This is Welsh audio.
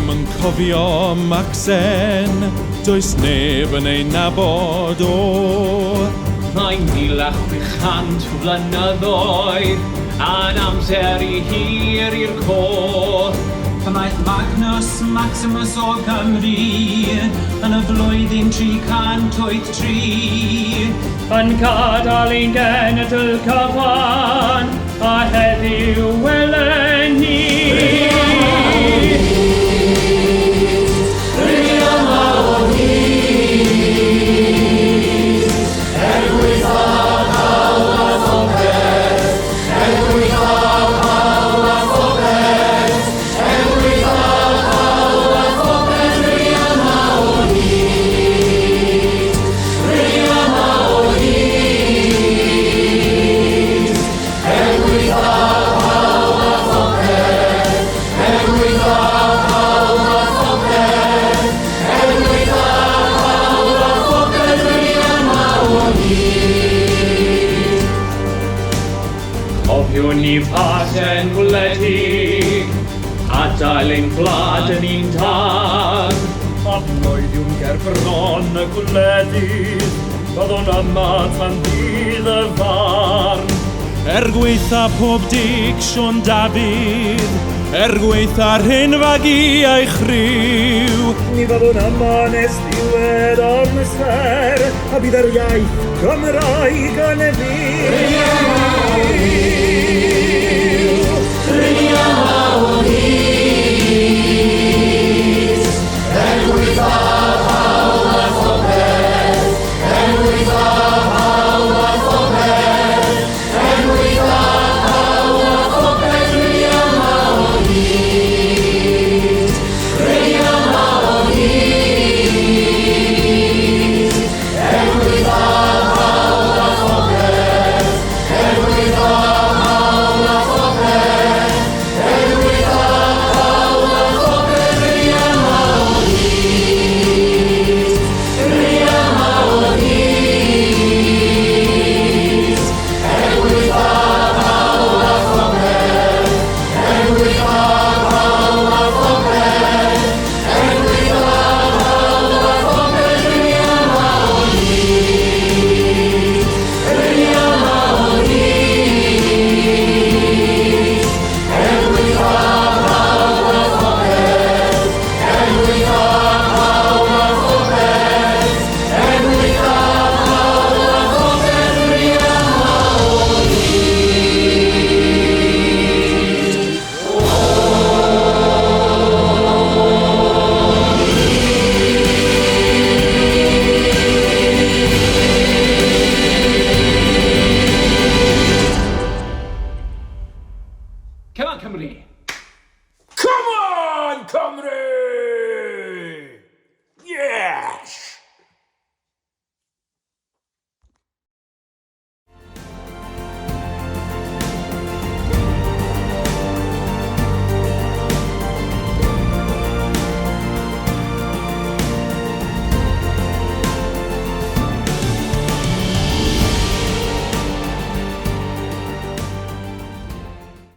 ddim yn cofio Macsen, does neb yn ei nabod o. Mae'n 1600 flynyddoedd, a'n amser I hir i'r côr. Ymaith Magnus Maximus o Gymru yn y flwyddyn 383 Yn gadael ein genedl cyfan, a heddiw welen ni. Cofiwn ni fasen gwledig, adael ein gwlad yn un tad. A blwyddyn ger bron y gwledydd, byddwn yma tan ddydd y farn. Gweitha pob dig Sion Dafydd, gweitha'r hyn fagu a'i chryw. Ni fyddwn yma nes diwedd amser, a bydd yr iaith Gymraeg yn y fi.